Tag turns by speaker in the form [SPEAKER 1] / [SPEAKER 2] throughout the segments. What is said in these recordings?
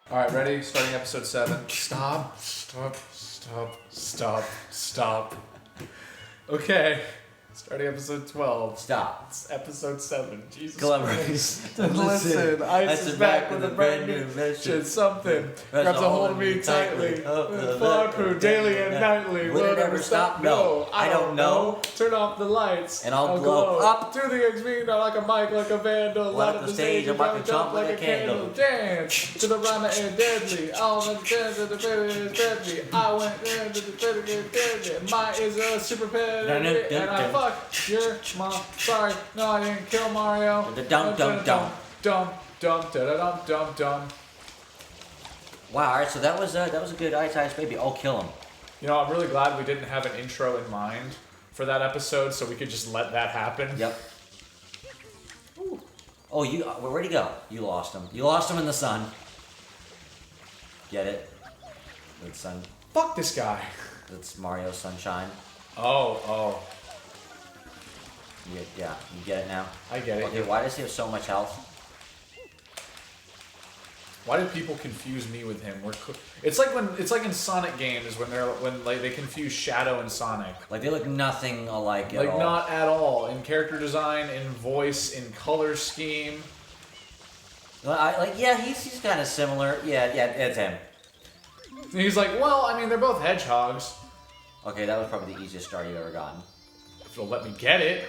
[SPEAKER 1] Alright, ready? Starting episode 7. Stop. Okay. Starting episode 12.
[SPEAKER 2] Stop.
[SPEAKER 1] It's episode 7. Jesus
[SPEAKER 2] Collaborate.
[SPEAKER 1] Christ. Listen, Ice is back with a brand new mission. Something grabs a hold of me tightly. Fog crew daily and nightly.
[SPEAKER 2] Will it ever stop? No. I don't know.
[SPEAKER 1] Turn off the lights.
[SPEAKER 2] And I'll glow up
[SPEAKER 1] to the extreme, like a mic, like a vandal.
[SPEAKER 2] Light up the stage, I'm like a jump like a candle.
[SPEAKER 1] Dance to the rhyme and deadly. All the dance to the baby is deadly. I went there to the baby is deadly. My is a super pet. And I fuck your mom. Sorry, no, I didn't kill Mario.
[SPEAKER 2] The dum dum dum.
[SPEAKER 1] Dum dum da dum dum dum.
[SPEAKER 2] Wow, alright, so that was a good Ice Baby. I'll kill him.
[SPEAKER 1] You know, I'm really glad we didn't have an intro in mind for that episode, so we could just let that happen.
[SPEAKER 2] Yep. Ooh. Oh, where'd he go? You lost him. You lost him in the sun. Get it? The sun.
[SPEAKER 1] Fuck this guy.
[SPEAKER 2] That's Mario Sunshine.
[SPEAKER 1] Oh.
[SPEAKER 2] Yeah, you get it now?
[SPEAKER 1] I get it.
[SPEAKER 2] Okay, why does he have so much health?
[SPEAKER 1] Why do people confuse me with him? It's like in Sonic games when they confuse Shadow and Sonic.
[SPEAKER 2] Like they look nothing alike at all.
[SPEAKER 1] Like not at all in character design, in voice, in color scheme.
[SPEAKER 2] Well, he's kind of similar. Yeah, it's him.
[SPEAKER 1] And he's like, well, I mean, they're both hedgehogs.
[SPEAKER 2] Okay, that was probably the easiest star you've ever gotten.
[SPEAKER 1] If it'll let me get it.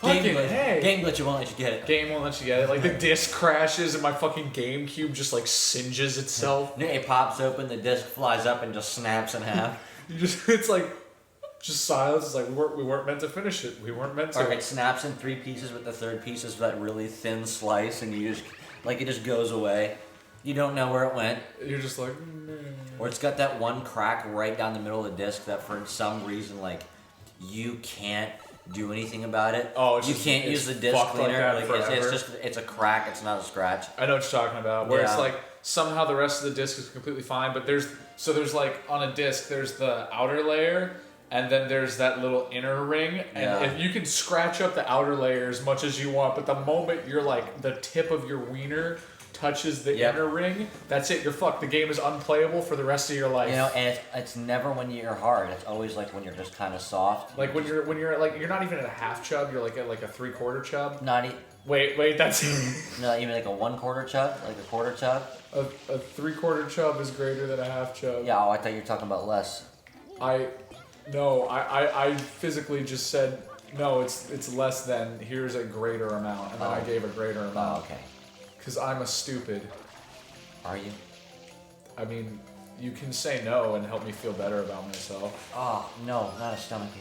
[SPEAKER 2] Game glitch won't let you get it.
[SPEAKER 1] Game won't let you get it. Like the disc crashes and my fucking GameCube just like singes itself.
[SPEAKER 2] It pops open, the disc flies up and just snaps in half.
[SPEAKER 1] It's like just silence. It's like we weren't meant to finish it. We weren't meant to.
[SPEAKER 2] Or it snaps in 3 pieces, but the third piece is that really thin slice, and you just it just goes away. You don't know where it went.
[SPEAKER 1] You're just like.
[SPEAKER 2] Or it's got that one crack right down the middle of the disc that for some reason you can't do anything about it.
[SPEAKER 1] Oh,
[SPEAKER 2] you can't use the disc cleaner. It's a crack. It's not a scratch.
[SPEAKER 1] I know what you're talking about. Where it's like somehow the rest of the disc is completely fine, but there's like on a disc there's the outer layer and then there's that little inner ring, and if you can scratch up the outer layer as much as you want, but the moment you're like the tip of your wiener touches the inner ring, that's it. You're fucked. The game is unplayable for the rest of your life.
[SPEAKER 2] You know, and it's never when you're hard. It's always like when you're just kind of soft.
[SPEAKER 1] Like when you're like you're not even at a half chub. You're like at like a 3/4 chub.
[SPEAKER 2] Wait,
[SPEAKER 1] that's
[SPEAKER 2] no, even like a 1/4 chub, like a quarter chub.
[SPEAKER 1] A 3/4 chub is greater than a half chub.
[SPEAKER 2] Yeah, I thought you were talking about less.
[SPEAKER 1] I physically just said no. It's less than. Here's a greater amount, and then I gave a greater amount.
[SPEAKER 2] Oh, okay.
[SPEAKER 1] Because I'm a stupid.
[SPEAKER 2] Are you?
[SPEAKER 1] I mean, you can say no and help me feel better about myself.
[SPEAKER 2] Oh, no, not a stomachache.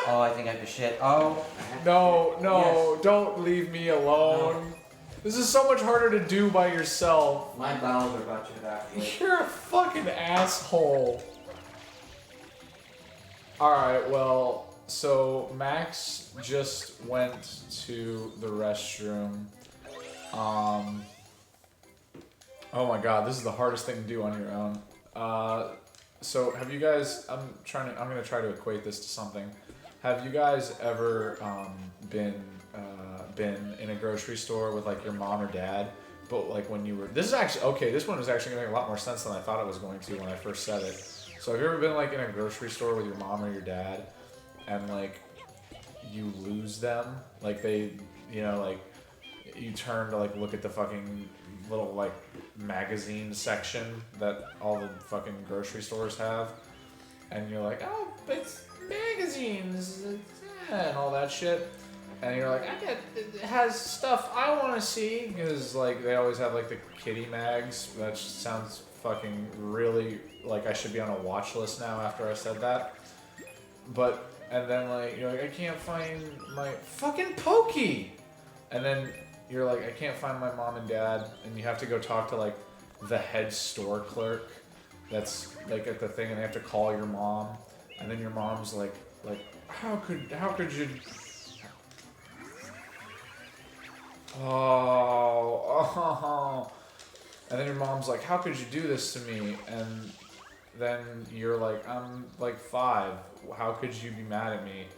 [SPEAKER 2] Oh, I think I have to shit. Oh.
[SPEAKER 1] No,
[SPEAKER 2] yes.
[SPEAKER 1] Don't leave me alone. No. This is so much harder to do by yourself.
[SPEAKER 2] My bowels are about to evaporate.
[SPEAKER 1] You're a fucking asshole. Alright, well, so Max just went to the restroom. Oh my god, this is the hardest thing to do on your own. So have you guys, I'm gonna try to equate this to something. Have you guys ever, been in a grocery store with like your mom or dad, but like when you were, this one is actually gonna make a lot more sense than I thought it was going to when I first said it. So have you ever been like in a grocery store with your mom or your dad, and like, you lose them? Like they, like, you turn to like look at the fucking little like magazine section that all the fucking grocery stores have, and you're like, oh, it's magazines and all that shit, and you're like, it has stuff I want to see, because like they always have like the kitty mags. That just sounds fucking really like I should be on a watch list now after I said that. But and then like you're like, I can't find my fucking Pokey, and then you're like, I can't find my mom and dad, and you have to go talk to like the head store clerk that's like at the thing, and they have to call your mom, and then your mom's like how could you oh and then your mom's like, how could you do this to me? And then you're like, I'm like 5, how could you be mad at me?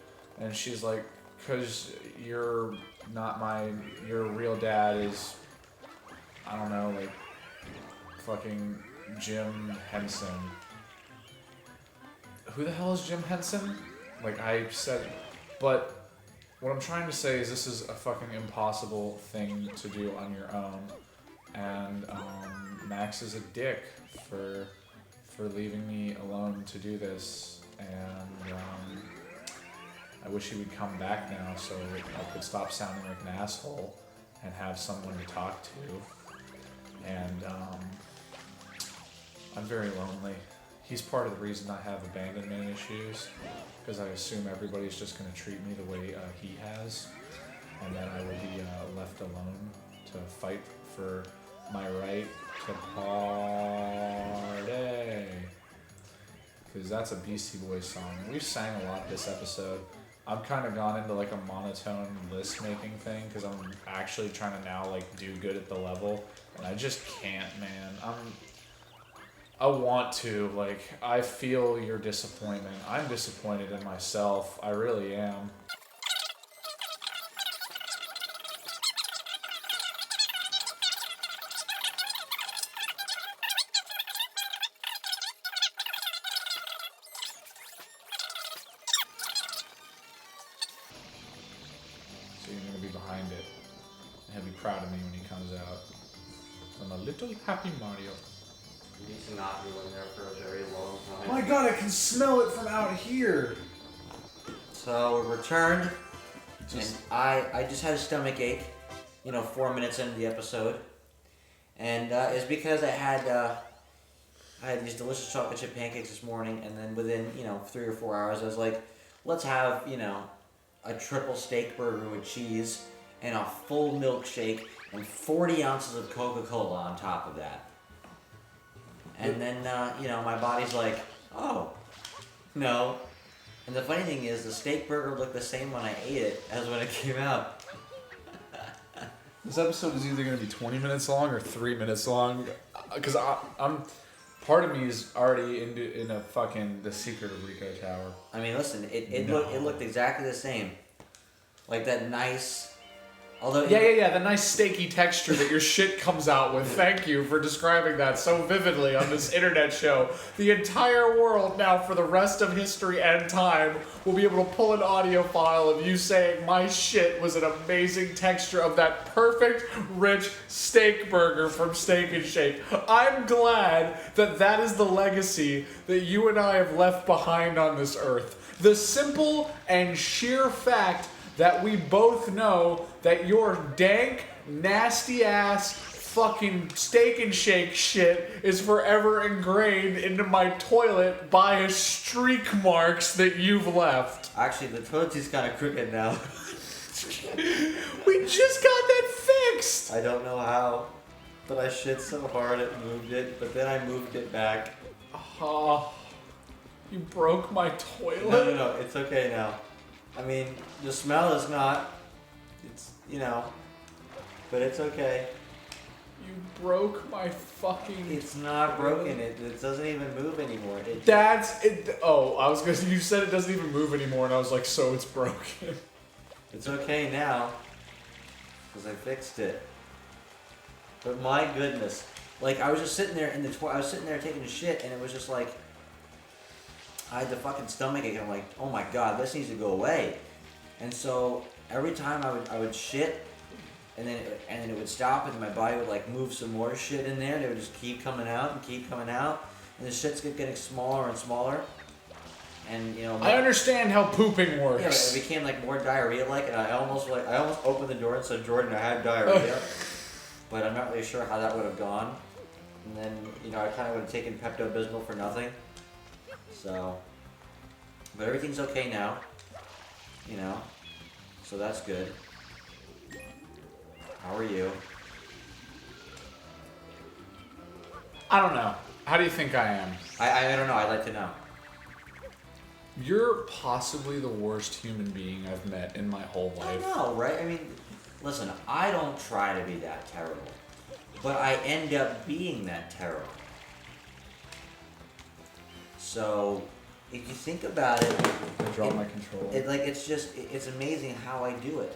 [SPEAKER 1] And she's like, because you're not your real dad is I don't know, like fucking Jim Henson. Who the hell is Jim Henson? Like I said, but what I'm trying to say is this is a fucking impossible thing to do on your own, and Max is a dick for leaving me alone to do this, and I wish he would come back now so I could stop sounding like an asshole and have someone to talk to. And I'm very lonely. He's part of the reason I have abandonment issues, because I assume everybody's just going to treat me the way he has, and then I will be left alone to fight for my right to party. Because that's a Beastie Boys song. We've sang a lot this episode. I've kind of gone into like a monotone list making thing because I'm actually trying to now like do good at the level, and I just can't, man. I want to, like, I feel your disappointment. I'm disappointed in myself. I really am. So you're gonna be behind it. And he'll be proud of me when he comes out. I'm a little happy Mario.
[SPEAKER 2] You need to not be in there for a very long time.
[SPEAKER 1] My god, I can smell it from out here!
[SPEAKER 2] So we returned, and I just had a stomach ache, 4 minutes into the episode. And it's because I had these delicious chocolate chip pancakes this morning, and then within, 3 or 4 hours, I was like, let's have, a triple steak burger with cheese, and a full milkshake, and 40 ounces of Coca-Cola on top of that. And then, my body's like, oh, no. And the funny thing is, the steak burger looked the same when I ate it as when it came out.
[SPEAKER 1] This episode is either going to be 20 minutes long or 3 minutes long. Because I'm part of me is already in a fucking The Secret of Rico Tower.
[SPEAKER 2] I mean, listen, it looked exactly the same. Like that nice... Although
[SPEAKER 1] yeah, the nice steaky texture that your shit comes out with. Thank you for describing that so vividly on this internet show. The entire world now, for the rest of history and time, will be able to pull an audio file of you saying my shit was an amazing texture of that perfect, rich steak burger from Steak and Shake. I'm glad that that is the legacy that you and I have left behind on this earth. The simple and sheer fact that we both know that your dank, nasty-ass fucking Steak and Shake shit is forever ingrained into my toilet by streak marks that you've left.
[SPEAKER 2] Actually, the toilet seat's kind of crooked now.
[SPEAKER 1] We just got that fixed!
[SPEAKER 2] I don't know how, but I shit so hard it moved it, but then I moved it back.
[SPEAKER 1] Oh, you broke my toilet?
[SPEAKER 2] No, it's okay now. I mean, the smell is not, it's, but it's okay.
[SPEAKER 1] You broke my fucking...
[SPEAKER 2] It's not broken, it doesn't even move anymore.
[SPEAKER 1] That's it. Oh, you said it doesn't even move anymore, and I was like, so it's broken.
[SPEAKER 2] It's okay now, because I fixed it. But my goodness, like, I was just sitting there I was sitting there taking a shit, and it was just like, I had the fucking stomach ache, and I'm like, oh my god, this needs to go away. And so every time I would shit, and then it would stop, and then my body would like move some more shit in there, and it would just keep coming out and keep coming out, and the shit's getting smaller and smaller. And
[SPEAKER 1] I understand how pooping works.
[SPEAKER 2] Yeah, it became like more diarrhea-like, and I almost opened the door and said, Jordan, I had diarrhea, but I'm not really sure how that would have gone. And then I kind of would have taken Pepto-Bismol for nothing. So, but everything's okay now, so that's good. How are you?
[SPEAKER 1] I don't know. How do you think I am?
[SPEAKER 2] I don't know, I'd like to know.
[SPEAKER 1] You're possibly the worst human being I've met in my whole life.
[SPEAKER 2] I know, right? I mean, listen, I don't try to be that terrible, but I end up being that terrible. So, if you think about it,
[SPEAKER 1] I draw my control.
[SPEAKER 2] It's amazing how I do it.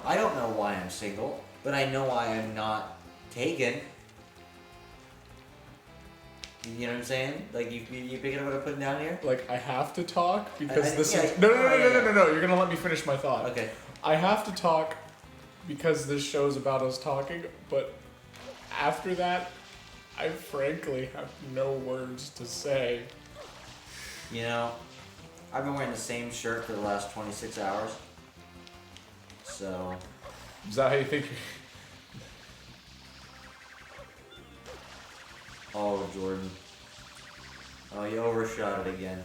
[SPEAKER 2] I don't know why I'm single, but I know why I'm not taken. You know what I'm saying? Like, you picking up what I'm putting down here?
[SPEAKER 1] Like, I have to talk because this
[SPEAKER 2] yeah,
[SPEAKER 1] is... No. You're going to let me finish my thought.
[SPEAKER 2] Okay.
[SPEAKER 1] I have to talk because this show's about us talking, but after that, I frankly have no words to say.
[SPEAKER 2] You know, I've been wearing the same shirt for the last 26 hours. So...
[SPEAKER 1] Is that how you think?
[SPEAKER 2] Oh, Jordan. Oh, you overshot it again.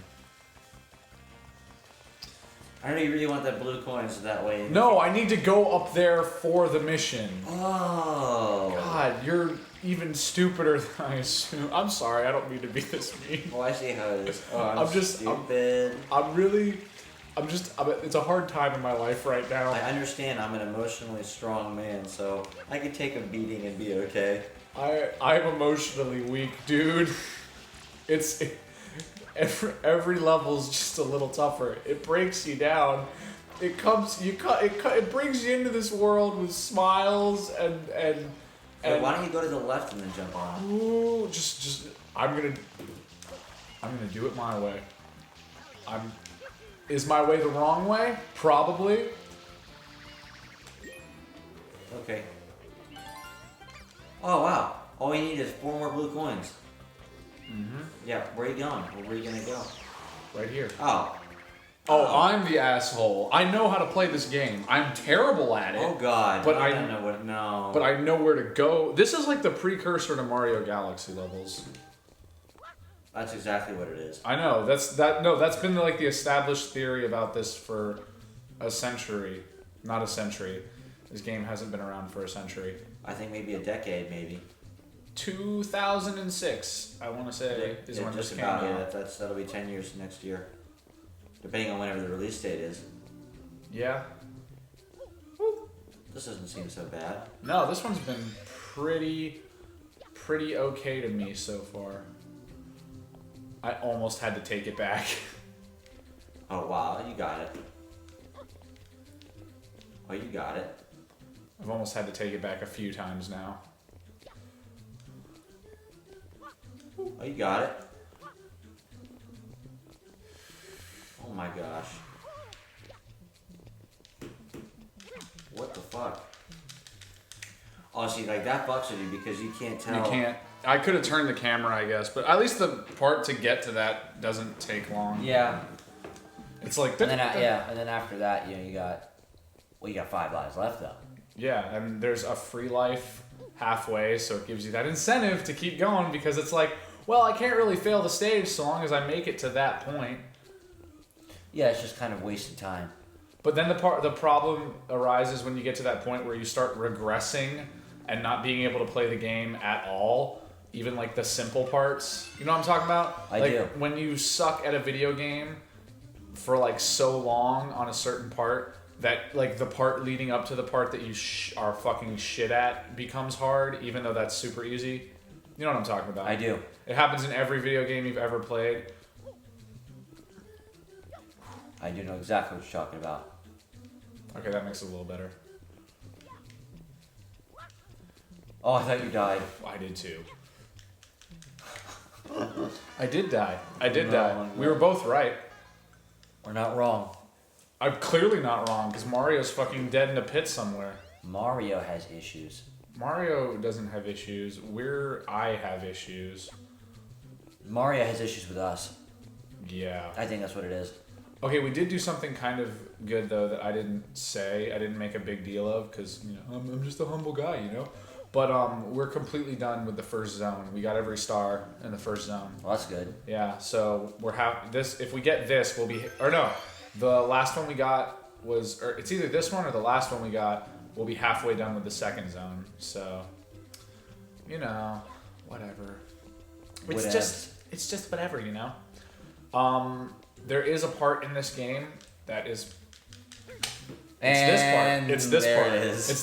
[SPEAKER 2] I know you really want that blue coin, so that way...
[SPEAKER 1] No, I need to go up there for the mission.
[SPEAKER 2] Oh.
[SPEAKER 1] God, you're even stupider than I assume. I'm sorry, I don't mean to be this mean.
[SPEAKER 2] Oh, I see how it is. Oh, I'm
[SPEAKER 1] just
[SPEAKER 2] stupid.
[SPEAKER 1] It's a hard time in my life right now.
[SPEAKER 2] I understand I'm an emotionally strong man, so I can take a beating and be okay.
[SPEAKER 1] I'm emotionally weak, dude. Every level's just a little tougher. It breaks you down. It brings you into this world with smiles and
[SPEAKER 2] why don't you go to the left and then jump on?
[SPEAKER 1] Ooh, I'm gonna do it my way. Is my way the wrong way? Probably.
[SPEAKER 2] Okay. Oh wow! All we need is 4 more blue coins.
[SPEAKER 1] Mm-hmm.
[SPEAKER 2] Yeah, where are you going? Where are you gonna go?
[SPEAKER 1] Right here.
[SPEAKER 2] Oh.
[SPEAKER 1] I'm the asshole. I know how to play this game. I'm terrible at it.
[SPEAKER 2] Oh God!
[SPEAKER 1] But
[SPEAKER 2] I don't know what. No.
[SPEAKER 1] But I know where to go. This is like the precursor to Mario Galaxy levels.
[SPEAKER 2] That's exactly what it is.
[SPEAKER 1] I know. That's been like the established theory about this for a century. Not a century. This game hasn't been around for a century.
[SPEAKER 2] I think maybe a decade, maybe.
[SPEAKER 1] 2006, I want to say, is when this came out.
[SPEAKER 2] Yeah, that'll be 10 years next year, depending on whenever the release date is.
[SPEAKER 1] Yeah.
[SPEAKER 2] This doesn't seem so bad.
[SPEAKER 1] No, this one's been pretty okay to me so far. I almost had to take it back.
[SPEAKER 2] Oh wow, you got it. Oh, you got it.
[SPEAKER 1] I've almost had to take it back a few times now.
[SPEAKER 2] Oh, you got it. Oh my gosh. What the fuck? Oh, see, like that fucks with you because you can't tell.
[SPEAKER 1] You can't. I could have turned the camera, I guess, but at least the part to get to that doesn't take long.
[SPEAKER 2] Yeah.
[SPEAKER 1] It's like...
[SPEAKER 2] And then after that, you got 5 lives left, though.
[SPEAKER 1] Yeah, and there's a free life halfway, so it gives you that incentive to keep going because it's like, well, I can't really fail the stage so long as I make it to that point.
[SPEAKER 2] Yeah, it's just kind of wasting time.
[SPEAKER 1] But then the problem arises when you get to that point where you start regressing and not being able to play the game at all, even like the simple parts. You know what I'm talking about?
[SPEAKER 2] I do.
[SPEAKER 1] When you suck at a video game for like so long on a certain part that like the part leading up to the part that you are fucking shit at becomes hard, even though that's super easy. You know what I'm talking about?
[SPEAKER 2] I do.
[SPEAKER 1] It happens in every video game you've ever played.
[SPEAKER 2] I do know exactly what you're talking about.
[SPEAKER 1] Okay, that makes it a little better.
[SPEAKER 2] Oh, I thought you died.
[SPEAKER 1] I did too. I did die. I did die. We were both right.
[SPEAKER 2] We're not wrong.
[SPEAKER 1] I'm clearly not wrong, because Mario's fucking dead in a pit somewhere.
[SPEAKER 2] Mario has issues.
[SPEAKER 1] Mario doesn't have issues. I have issues.
[SPEAKER 2] Mario has issues with us.
[SPEAKER 1] Yeah.
[SPEAKER 2] I think that's what it is.
[SPEAKER 1] Okay, we did do something kind of good, though, that I didn't say. I didn't make a big deal of, because, you know, I'm just a humble guy, you know? But we're completely done with the first zone. We got every star in the first zone.
[SPEAKER 2] Well, that's good.
[SPEAKER 1] Yeah, so we're this. If we get this, we'll be... Or no, the last one we got was... Or it's either this one or the last one we got. We'll be halfway done with the second zone. So, you know, whatever. It's just whatever, you know? There is a part in this game that is... It's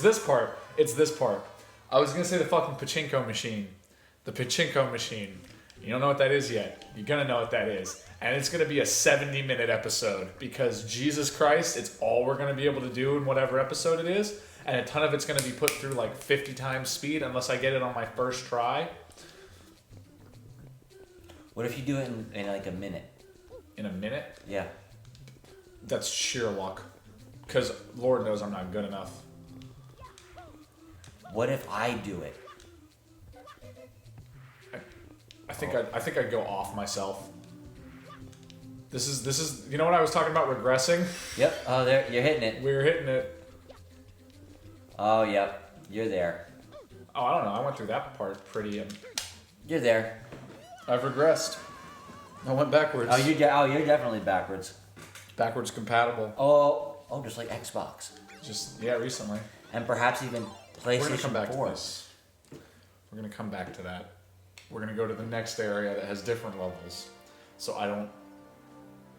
[SPEAKER 1] this part. I was going to say the fucking pachinko machine. The pachinko machine. You don't know what that is yet. You're going to know what that is. And it's going to be a 70-minute episode because Jesus Christ, it's all we're going to be able to do in whatever episode it is. and a ton of it's going to be put through like 50 times speed unless I get it on my first try.
[SPEAKER 2] What if you do it in like a minute?
[SPEAKER 1] In a minute?
[SPEAKER 2] Yeah.
[SPEAKER 1] That's sheer luck. Because Lord knows I'm not good enough.
[SPEAKER 2] What if I do it?
[SPEAKER 1] I think I'd go off myself. This is you know what I was talking about regressing?
[SPEAKER 2] Yep. Oh, there you're hitting it.
[SPEAKER 1] We were hitting it.
[SPEAKER 2] Oh, yep. You're there.
[SPEAKER 1] Oh, I don't know. I went through that part pretty.
[SPEAKER 2] You're there.
[SPEAKER 1] I've regressed. I went backwards.
[SPEAKER 2] Oh, you're definitely backwards.
[SPEAKER 1] Backwards compatible.
[SPEAKER 2] Oh, just like Xbox.
[SPEAKER 1] Just recently.
[SPEAKER 2] And perhaps even PlayStation 4.
[SPEAKER 1] We're gonna come back to this. We're gonna come back to that. We're gonna go to the next area that has different levels, so I don't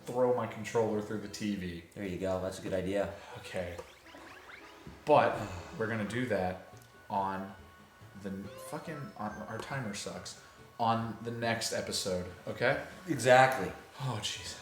[SPEAKER 1] throw my controller through the TV.
[SPEAKER 2] There you go. That's a good idea.
[SPEAKER 1] Okay. But we're gonna do that on our timer sucks. On the next episode, okay?
[SPEAKER 2] Exactly.
[SPEAKER 1] Oh, jeez.